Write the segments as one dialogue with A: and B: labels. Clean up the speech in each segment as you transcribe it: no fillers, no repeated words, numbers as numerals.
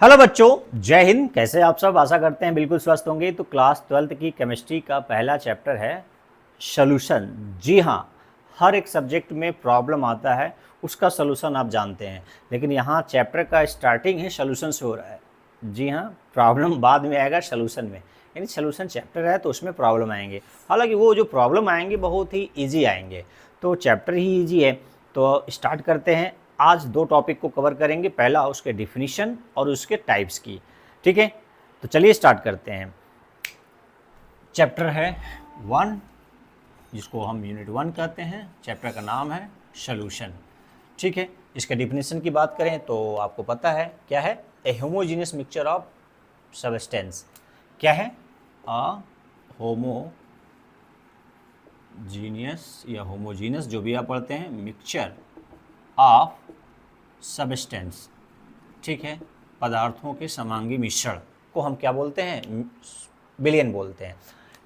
A: Hello बच्चों, जय हिंद। कैसे आप सब? आशा करते हैं बिल्कुल स्वस्थ होंगे। तो क्लास 12th की केमिस्ट्री का पहला चैप्टर है सॉल्यूशन। जी हाँ, हर एक सब्जेक्ट में प्रॉब्लम आता है, उसका सॉल्यूशन आप जानते हैं, लेकिन यहाँ चैप्टर का स्टार्टिंग है सॉल्यूशन से हो रहा है। जी हाँ, प्रॉब्लम बाद में आएगा सॉल्यूशन में, यानी सॉल्यूशन चैप्टर है तो उसमें प्रॉब्लम आएंगे। हालांकि वो जो प्रॉब्लम आएंगे बहुत ही ईजी आएंगे, तो चैप्टर ही ईजी है। तो स्टार्ट करते हैं। आज दो टॉपिक को कवर करेंगे, पहला उसके डिफिनीशन और उसके टाइप्स की। ठीक है, तो चलिए स्टार्ट करते हैं। चैप्टर है 1, जिसको हम यूनिट 1 कहते हैं। चैप्टर का नाम है सॉल्यूशन। ठीक है, इसके डिफिनीशन की बात करें तो आपको पता है क्या है। ए होमोजीनियस मिक्सचर ऑफ सबस्टेंस। क्या है? अ होमोजीनियस या होमोजीनियस, जो भी आप पढ़ते हैं, मिक्सचर ऑफ सबस्टेंस। ठीक है, पदार्थों के समांगी मिश्रण को हम क्या बोलते हैं? विलयन बोलते हैं।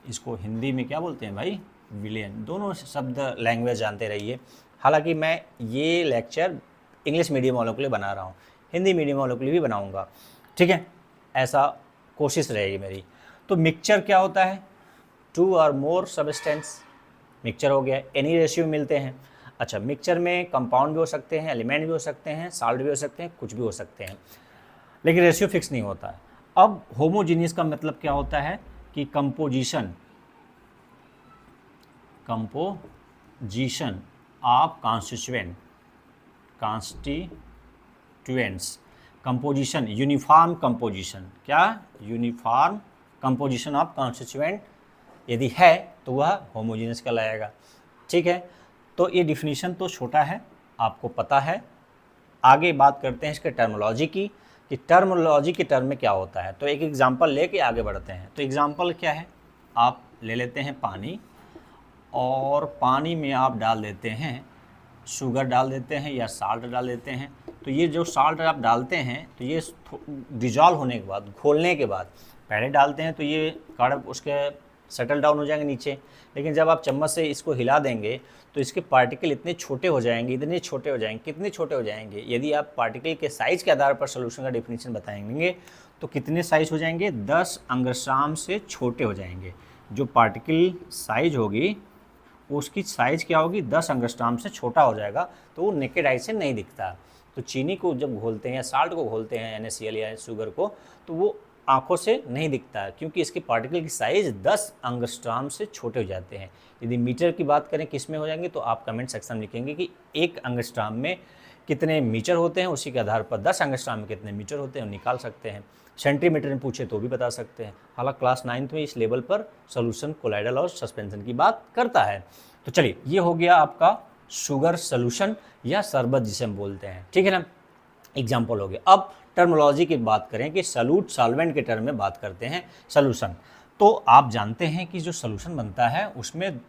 A: इसको हिंदी में क्या बोलते हैं भाई? विलयन। दोनों शब्द लैंग्वेज जानते रहिए। हालांकि मैं ये लेक्चर इंग्लिश मीडियम वालों के लिए बना रहा हूँ, हिंदी मीडियम वालों के लिए भी बनाऊँगा। ठीक है, ऐसा कोशिश रहेगी मेरी। तो मिक्सचर क्या होता है? 2 और मोर सबस्टेंस मिक्सचर हो गया। एनी रेशियो मिलते हैं। अच्छा, मिक्सचर में कंपाउंड भी हो सकते हैं, एलिमेंट भी हो सकते हैं, साल्ट भी हो सकते हैं, कुछ भी हो सकते हैं, लेकिन रेशियो फिक्स नहीं होता है। अब होमोजीनियस का मतलब क्या होता है कि composition of constituents. Composition, uniform composition. क्या? यूनिफॉर्म कंपोजिशन ऑफ कॉन्स्टिट्यूएंट यदि है तो वह होमोजीनियस कहलाएगा। ठीक है, तो ये डिफिनीशन तो छोटा है, आपको पता है। आगे बात करते हैं इसके टर्मोलॉजी की, कि टर्मोलॉजी के टर्म में क्या होता है। तो एक एग्जांपल लेके आगे बढ़ते हैं। तो एग्जांपल क्या है? आप ले लेते हैं पानी, और पानी में आप डाल देते हैं शुगर, डाल देते हैं या साल्ट डाल देते हैं। तो ये जो साल्ट आप डालते हैं, तो ये डिजॉल्व होने के बाद, घोलने के बाद पहले डालते हैं तो ये कण उसके सेटल डाउन हो जाएंगे नीचे, लेकिन जब आप चम्मच से इसको हिला देंगे तो इसके पार्टिकल इतने छोटे हो जाएंगे, इतने छोटे हो जाएंगे। कितने छोटे हो जाएंगे? यदि आप पार्टिकल के साइज़ के आधार पर सोल्यूशन का डिफिनीशन बताएंगे तो कितने साइज़ हो जाएंगे? 10 एंगस्ट्रॉम से छोटे हो जाएंगे। जो पार्टिकल साइज होगी उसकी साइज़ क्या होगी? 10 एंगस्ट्रॉम से छोटा हो जाएगा, तो वो नेकेड आई से नहीं दिखता। तो चीनी को जब घोलते हैं या साल्ट को घोलते हैं, NaCl या शुगर को, तो वो आंखों से नहीं दिखता है, क्योंकि इसके पार्टिकल की साइज़ 10 एंगस्ट्रॉम से छोटे हो जाते हैं। यदि मीटर की बात करें किस में हो जाएंगे, तो आप कमेंट सेक्शन में लिखेंगे कि 1 एंगस्ट्रॉम में कितने मीटर होते हैं, उसी के आधार पर 10 एंगस्ट्रॉम में कितने मीटर होते हैं निकाल सकते हैं। सेंटीमीटर में पूछे तो भी बता सकते हैं। हालांकि क्लास 9th में इस लेवल पर सोल्यूशन कोलाइडल और सस्पेंशन की बात करता है। तो चलिए, ये हो गया आपका शुगर सोल्यूशन या शरबत जिसे हम बोलते हैं। ठीक है ना, एग्जाम्पल हो गया। अब टर्मोलॉजी की बात करें कि सॉल्यूट सॉल्वेंट के टर्म में बात करते हैं सोल्यूशन। तो आप जानते हैं कि जो सोल्यूशन बनता है उसमें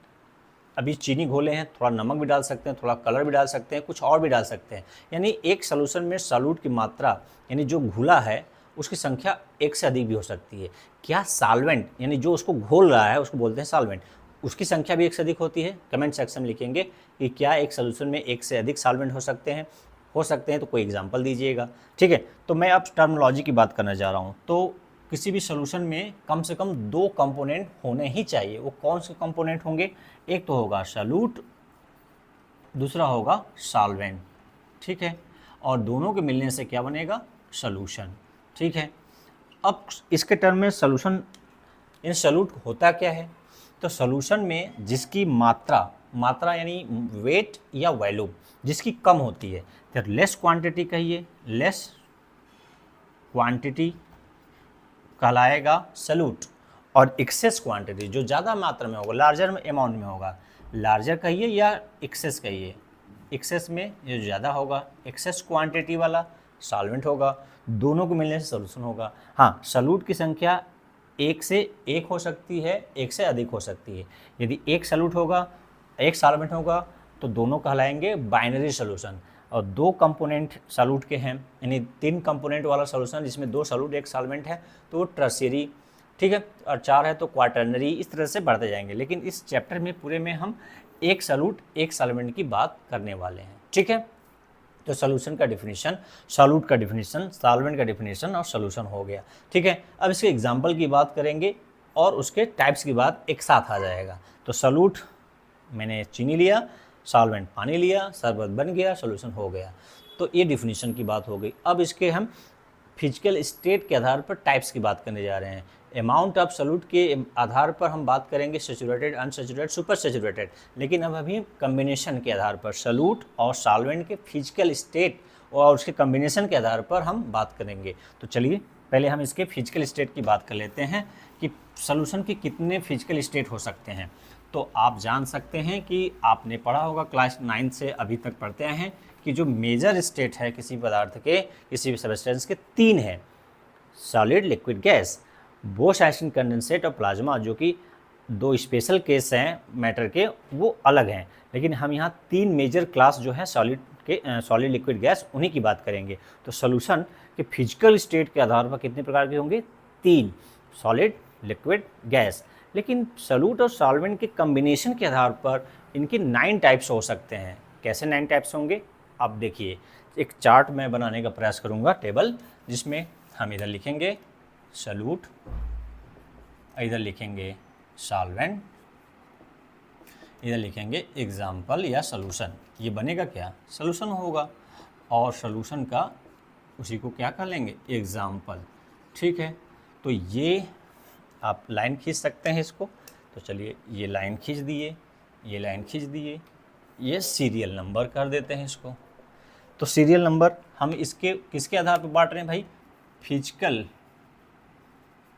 A: अभी चीनी घोले हैं, थोड़ा नमक भी डाल सकते हैं, थोड़ा कलर भी डाल सकते हैं, कुछ और भी डाल सकते हैं। यानी एक सोल्यूशन में सॉल्यूट की मात्रा, यानी जो घुला है उसकी संख्या एक से अधिक भी हो सकती है। क्या सॉल्वेंट, यानी जो उसको घोल रहा है उसको बोलते हैं सॉल्वेंट, उसकी संख्या भी एक से अधिक होती है? कमेंट सेक्शन में लिखेंगे कि क्या एक सोल्यूशन में एक से अधिक सॉल्वेंट हो सकते हैं। तो कोई एग्जांपल दीजिएगा। ठीक है, तो मैं अब टर्मिनोलॉजी की बात करना जा रहा हूँ। तो किसी भी सोल्यूशन में कम से कम 2 कंपोनेंट होने ही चाहिए। वो कौन से कंपोनेंट होंगे? एक तो होगा सॉल्यूट, दूसरा होगा सॉल्वेंट। ठीक है, और दोनों के मिलने से क्या बनेगा? सोल्यूशन। ठीक है, अब इसके टर्म में सोल्यूशन, इन सॉल्यूट होता क्या है? तो सोल्यूशन में जिसकी मात्रा यानी वेट या वैल्यूम जिसकी कम होती है, तो लेस क्वांटिटी कहिए, लेस क्वांटिटी कहलाएगा सॉल्यूट। और एक्सेस क्वांटिटी जो ज़्यादा मात्रा में होगा, लार्जर अमाउंट में होगा, लार्जर कहिए या एक्सेस कहिए, एक्सेस में जो ज़्यादा होगा, एक्सेस क्वांटिटी वाला सॉल्वेंट होगा। दोनों को मिलने से सोल्यूशन होगा। हाँ, सॉल्यूट की संख्या 1 से 1 हो सकती है, 1 से अधिक हो सकती है। यदि एक सॉल्यूट होगा, एक सॉल्वेंट होगा, तो दोनों कहलाएंगे बाइनरी सोल्यूशन। और 2 कंपोनेंट सॉल्यूट के हैं, यानी 3 कंपोनेंट वाला सोल्यूशन जिसमें 2 सॉल्यूट 1 सॉल्वेंट है, तो वो टर्शियरी। ठीक है, और 4 है तो क्वाटर्नरी। इस तरह से बढ़ते जाएंगे, लेकिन इस चैप्टर में पूरे में हम एक सॉल्यूट 1 सॉल्वेंट की बात करने वाले हैं। ठीक है, तो सोल्यूशन का डिफिनीशन, सॉल्यूट का डिफिनीशन, सॉल्वेंट का डिफिनीशन और सोल्यूशन हो गया। ठीक है, अब इसके एग्जाम्पल की बात करेंगे और उसके टाइप्स की बात एक साथ आ जाएगा। तो सॉल्यूट मैंने चीनी लिया, सॉल्वेंट पानी लिया, शरबत बन गया, सोल्यूशन हो गया। तो ये डिफिनीशन की बात हो गई। अब इसके हम फिजिकल स्टेट के आधार पर टाइप्स की बात करने जा रहे हैं। अमाउंट ऑफ सॉल्यूट के आधार पर हम बात करेंगे सैचुरेटेड, अनसैचुरेटेड, सुपर सैचुरेटेड, लेकिन अब अभी कम्बिनेशन के आधार पर सॉल्यूट और सॉल्वेंट के फिजिकल स्टेट और उसके कम्बिनेशन के आधार पर हम बात करेंगे। तो चलिए पहले हम इसके फिजिकल स्टेट की बात कर लेते हैं कि सॉल्यूशन के कितने फिजिकल स्टेट हो सकते हैं। तो आप जान सकते हैं कि आपने पढ़ा होगा, क्लास 9 से अभी तक पढ़ते हैं कि जो मेजर स्टेट है किसी पदार्थ के, किसी भी सब्सटेंस के, 3 है, सॉलिड, लिक्विड, गैस, बोस आइसन, कंडेंसेट और प्लाज्मा, जो कि 2 स्पेशल केस हैं मैटर के, वो अलग हैं। लेकिन हम यहाँ 3 मेजर क्लास जो है सॉलिड के, सॉलिड, लिक्विड, गैस, उन्हीं की बात करेंगे। तो सॉल्यूशन के फिजिकल स्टेट के आधार पर कितने प्रकार के होंगे? 3, सॉलिड, लिक्विड, गैस। लेकिन सॉल्यूट और सॉल्वेंट के कम्बिनेशन के आधार पर इनके 9 टाइप्स हो सकते हैं। कैसे 9 टाइप्स होंगे? अब देखिए, एक चार्ट मैं बनाने का प्रयास करूंगा, टेबल, जिसमें हम इधर लिखेंगे सॉल्यूट, इधर लिखेंगे सॉल्वेंट, इधर लिखेंगे एग्जाम्पल या सॉल्यूशन। ये बनेगा क्या? सॉल्यूशन होगा। और सॉल्यूशन का उसी को क्या कर लेंगे? एग्जाम्पल। ठीक है, तो ये आप लाइन खींच सकते हैं इसको। तो चलिए ये लाइन खींच दिए, ये लाइन खींच दिए, ये सीरियल नंबर कर देते हैं इसको। तो सीरियल नंबर हम इसके किसके आधार पर बांट रहे हैं भाई? फिजिकल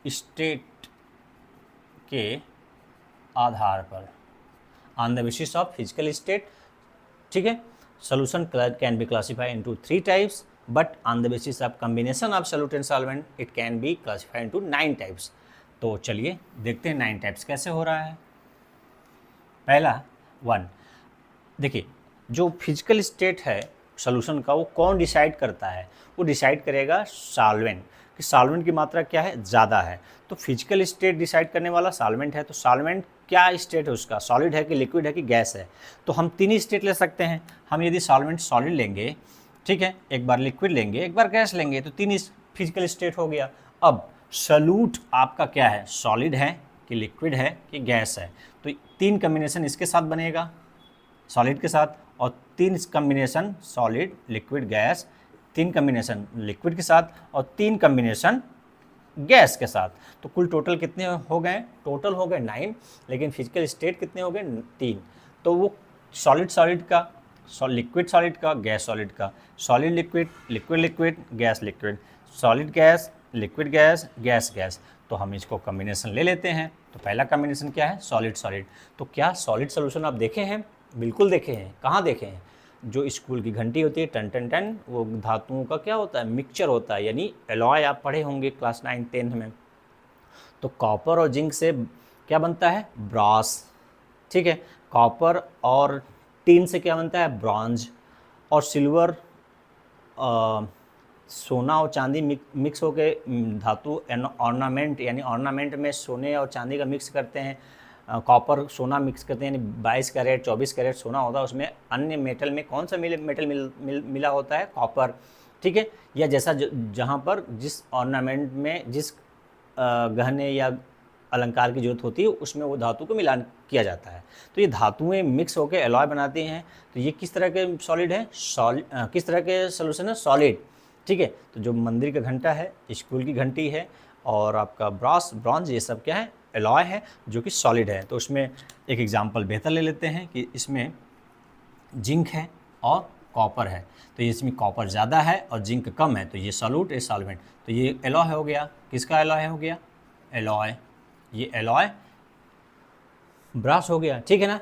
A: स्टेट के आधार पर, on the basis of physical state. ठीक है, solution can be classified into 3 types, but on the basis of combination of solute and solvent it can be classified into 9 types. तो चलिए देखते हैं 9 टाइप्स कैसे हो रहा है। पहला 1, देखिए जो फिजिकल स्टेट है सॉल्यूशन का, वो कौन डिसाइड करता है? वो डिसाइड करेगा सॉल्वेंट, कि सॉल्वेंट की मात्रा क्या है, ज़्यादा है। तो फिजिकल स्टेट डिसाइड करने वाला सॉल्वेंट है। तो सॉल्वेंट क्या स्टेट है उसका? सॉलिड है कि लिक्विड है कि गैस है? तो हम 3 ही स्टेट ले सकते हैं। हम यदि सॉल्वेंट सॉलिड लेंगे, ठीक है, एक बार लिक्विड लेंगे, एक बार गैस लेंगे, तो 3 फिजिकल स्टेट हो गया। अब सॉल्यूट आपका क्या है? सॉलिड है कि लिक्विड है कि गैस है? तो 3 कम्बिनेशन इसके साथ बनेगा, सॉलिड के साथ, और 3 combination solid, liquid, gas, 3 combination liquid के साथ और 3 कम्बिनेशन गैस के साथ। तो कुल टोटल कितने हो गए? टोटल हो गए 9, लेकिन फिजिकल स्टेट कितने हो गए? 3। तो वो सॉलिड सॉलिड का, लिक्विड सॉलिड का, गैस सॉलिड का, solid liquid, liquid liquid, gas liquid, solid gas, liquid gas, gas gas. तो हम इसको कम्बिनेशन ले लेते हैं। तो पहला कम्बिनेशन क्या है? Solid solid. तो क्या सॉलिड सोल्यूशन आप देखे हैं? बिल्कुल देखे हैं। कहाँ देखे हैं? जो स्कूल की घंटी होती है टन टन टन, वो धातुओं का क्या होता है? मिक्सचर होता है, यानी एलॉय आप पढ़े होंगे क्लास 9 10 में। तो कॉपर और जिंक से क्या बनता है? ब्रास। ठीक है, कॉपर और टीन से क्या बनता है? ब्रॉन्ज। और सिल्वर, सोना और चांदी मिक्स होके धातु ऑर्नामेंट, यानी ऑर्नामेंट में सोने और चांदी का मिक्स करते हैं। कॉपर सोना मिक्स करते हैं, यानी 22 कैरेट 24 कैरेट सोना होता है, उसमें अन्य मेटल में कौन सा मेटल मिला होता है? कॉपर। ठीक है, या जैसा जहाँ पर जिस ऑर्नामेंट में जिस गहने या अलंकार की जरूरत होती है उसमें वो धातु को मिलान किया जाता है। तो ये धातुएं मिक्स होकर एलॉय बनाती हैं। तो ये किस तरह के सॉलिड है? किस तरह के सोल्यूशन है? सॉलिड। ठीक है, तो जो मंदिर का घंटा है, स्कूल की घंटी है, और आपका ब्रास, ब्रॉन्ज, ये सब क्या है? एलॉय है, जो कि सॉलिड है। तो उसमें एक एग्जांपल बेहतर ले लेते हैं कि इसमें जिंक है और कॉपर है। तो ये इसमें कॉपर ज़्यादा है और जिंक कम है, तो ये सॉल्यूट, ये सॉल्वेंट। तो ये एलॉय हो गया। किसका एलॉय हो गया? एलॉय। ये एलॉय ब्रास हो गया। ठीक है ना?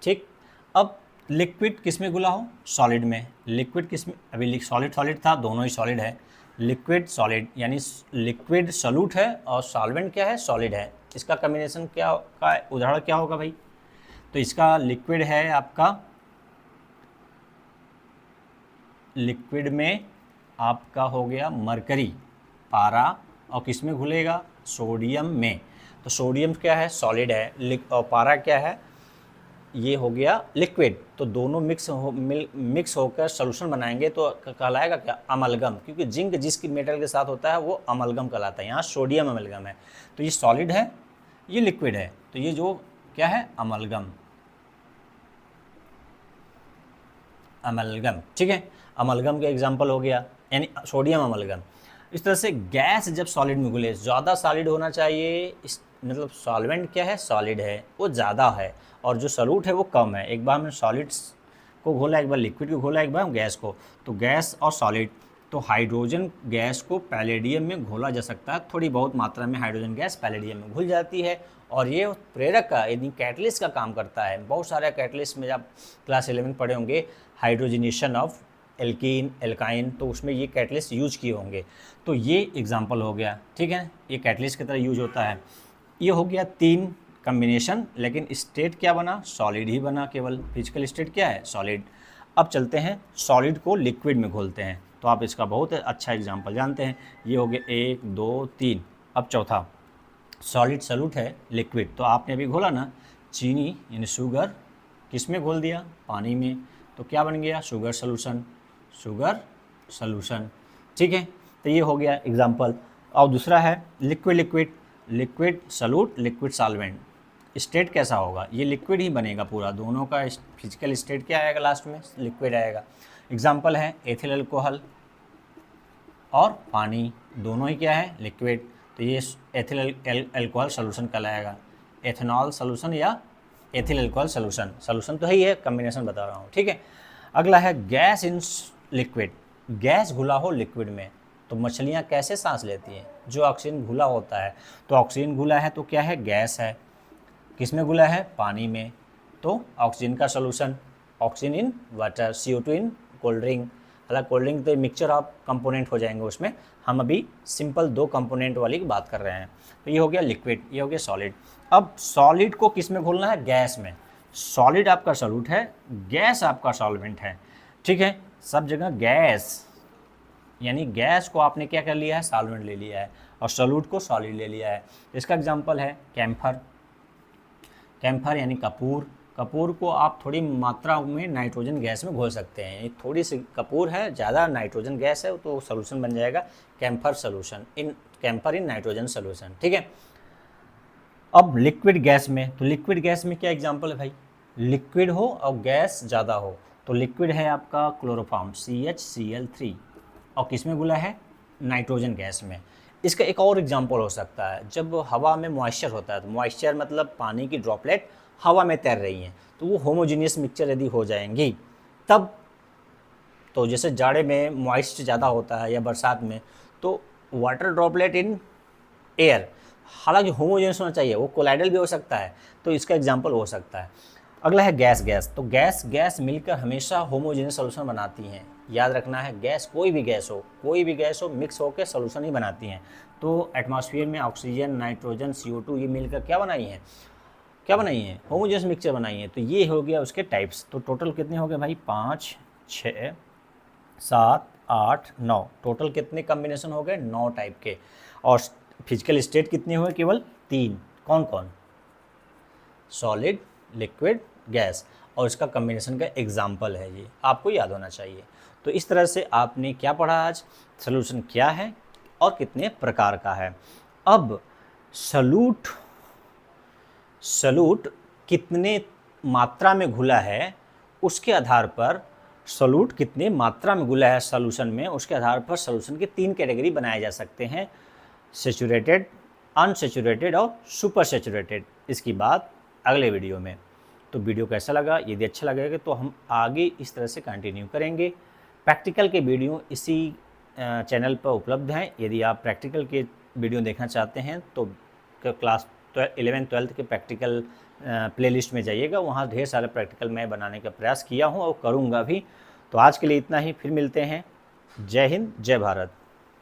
A: ठीक। अब लिक्विड किस में घुला हो? सॉलिड में। लिक्विड किस में? अभी सॉलिड सॉलिड था, दोनों ही सॉलिड है। लिक्विड सॉलिड, यानी लिक्विड सॉल्यूट है और सॉल्वेंट क्या है? सॉलिड है। इसका कम्बिनेशन क्या का उदाहरण क्या होगा भाई? तो इसका लिक्विड है आपका, लिक्विड में आपका हो गया मरकरी, पारा, और किस में घुलेगा? सोडियम में। तो सोडियम क्या है? सॉलिड है। और पारा क्या है? ये हो गया लिक्विड, तो दोनों मिक्स होकर सोल्यूशन बनाएंगे तो कहलाएगा क्या, अमलगम, क्योंकि जिंक जिसकी मेटल के साथ होता है वो अमलगम कहलाता है। यहाँ सोडियम अमलगम है, तो ये सॉलिड है, ये लिक्विड है, तो ये जो क्या है, अमलगम, अमलगम, ठीक है। अमलगम का एग्जाम्पल हो गया, यानी सोडियम अमलगम। इस तरह से गैस जब सॉलिड में घुले, ज़्यादा सॉलिड होना चाहिए, मतलब सॉल्वेंट क्या है, सॉलिड है, वो ज़्यादा है, और जो सॉल्यूट है वो कम है। एक बार हमने सॉलिड्स को घोला, एक बार लिक्विड को घोला, एक बार गैस को, तो गैस और सॉलिड, तो हाइड्रोजन गैस को पैलेडियम में घोला जा सकता है, थोड़ी बहुत मात्रा में हाइड्रोजन गैस पैलेडियम में घुल जाती है, और ये प्रेरक का यानी कैटलिस्ट का काम करता है। बहुत सारे कैटलिस्ट में जब क्लास 11 पढ़े होंगे, हाइड्रोजनेशन ऑफ एल्कीन, एल्काइन, तो उसमें ये कैटलिस्ट यूज किए होंगे। तो ये एग्जांपल हो गया, ठीक है, ये कैटलिस्ट की तरह यूज होता है। ये हो गया 3 कम्बिनेशन, लेकिन स्टेट क्या बना, सॉलिड ही बना, केवल फिजिकल स्टेट क्या है, सॉलिड। अब चलते हैं सॉलिड को लिक्विड में घोलते हैं, तो आप इसका बहुत अच्छा एग्जांपल जानते हैं। ये हो गया 1 2 3। अब चौथा, सॉलिड सॉल्यूट है लिक्विड, तो आपने अभी घोला ना, चीनी यानी शुगर किस में घोल दिया, पानी में, तो क्या बन गया, शुगर सॉल्यूशन, शुगर सॉल्यूशन, ठीक है। तो ये हो गया एग्जांपल। और दूसरा है liquid liquid, liquid solute, liquid solvent, state कैसा होगा, ये लिक्विड ही बनेगा पूरा, दोनों का फिजिकल स्टेट क्या आएगा, लास्ट में लिक्विड आएगा। एग्जांपल है एथिल अल्कोहल और पानी, दोनों ही क्या है, लिक्विड, तो ये एथिल अल्कोहल सॉल्यूशन कहलाएगा, एथेनॉल सॉल्यूशन या एथिल अल्कोहल सॉल्यूशन, सॉल्यूशन तो है ही है, कॉम्बिनेशन बता रहा हूँ, ठीक है। अगला है गैस इन लिक्विड, गैस घुला हो लिक्विड में, तो मछलियाँ कैसे सांस लेती हैं, जो ऑक्सीजन घुला होता है, तो ऑक्सीजन घुला है तो क्या है, गैस है, किस में घुला है, पानी में, तो ऑक्सीजन का solution, oxygen in water, CO2 in cold drink. हालांकि कोल्ड ड्रिंक तो मिक्सचर ऑफ कंपोनेंट हो जाएंगे उसमें, हम अभी सिंपल 2 कंपोनेंट वाली की बात कर रहे हैं। तो ये हो गया लिक्विड, ये हो गया सॉलिड। अब सॉलिड को किस में घोलना है, गैस में, सॉलिड आपका सॉल्यूट है, गैस आपका सॉल्वेंट है, ठीक है। सब जगह गैस, यानी गैस को आपने क्या कर लिया है, सॉल्वेंट ले लिया है, और सॉल्यूट को सॉलिड ले लिया है। इसका एग्जांपल है कैम्फर, कैम्फर यानी कपूर, कपूर को आप थोड़ी मात्रा में नाइट्रोजन गैस में घोल सकते हैं, थोड़ी सी कपूर है, ज़्यादा नाइट्रोजन गैस है, तो सॉल्यूशन बन जाएगा camphor solution, in camphor in nitrogen solution, ठीक है। अब लिक्विड गैस में, तो लिक्विड गैस में क्या एग्जांपल है भाई, लिक्विड हो और गैस ज़्यादा हो, तो लिक्विड है आपका क्लोरोफॉर्म CHCl3, और किस में घुला है, नाइट्रोजन गैस में। इसका एक और एग्जांपल हो सकता है, जब हवा में मॉइस्चर होता है, तो मॉइस्चर मतलब पानी की ड्रॉपलेट हवा में तैर रही हैं, तो वो होमोजीनियस मिक्सचर यदि हो जाएंगी तब, तो जैसे जाड़े में मॉइस्चर ज़्यादा होता है या बरसात में, तो वाटर ड्रॉपलेट इन एयर, हालांकि होमोजेनियस होना चाहिए, वो कोलाइडल भी हो सकता है, तो इसका एग्जांपल हो सकता है। अगला है गैस गैस, तो गैस मिलकर हमेशा होमोजेनियस सॉल्यूशन बनाती हैं, याद रखना है, गैस कोई भी गैस हो मिक्स होकर सॉल्यूशन ही बनाती हैं। तो एटमॉस्फेयर में ऑक्सीजन, नाइट्रोजन, CO2 ये मिलकर क्या बनाई हैं, होमोजेनियस मिक्सचर बनाई हैं। तो ये हो गया उसके टाइप्स। तो टोटल कितने हो गए भाई, 5 6 7 8 9, टोटल कितने कम्बिनेशन हो गए, 9 टाइप के। और फिजिकल स्टेट कितने हुए, केवल 3, कौन कौन, सॉलिड, लिक्विड, गैस, और इसका कम्बिनेशन का एग्जाम्पल है, ये आपको याद होना चाहिए। तो इस तरह से आपने क्या पढ़ा आज, सॉल्यूशन क्या है और कितने प्रकार का है। अब सॉल्यूट कितने मात्रा में घुला है उसके आधार पर, सॉल्यूट कितने मात्रा में घुला है सॉल्यूशन में, उसके आधार पर सॉल्यूशन के 3 कैटेगरी बनाए जा सकते हैं, सैचुरेटेड, अनसैचुरेटेड और सुपर सैचुरेटेड। इसकी बात अगले वीडियो में। तो वीडियो कैसा लगा, यदि अच्छा लगेगा तो हम आगे इस तरह से कंटिन्यू करेंगे। प्रैक्टिकल के वीडियो इसी चैनल पर उपलब्ध हैं, यदि आप प्रैक्टिकल के वीडियो देखना चाहते हैं तो क्लास 11th-12th के प्रैक्टिकल प्लेलिस्ट में जाइएगा, वहाँ ढेर सारे प्रैक्टिकल मैं बनाने का प्रयास किया हूँ और करूँगा भी। तो आज के लिए इतना ही, फिर मिलते हैं। जय हिंद, जय भारत।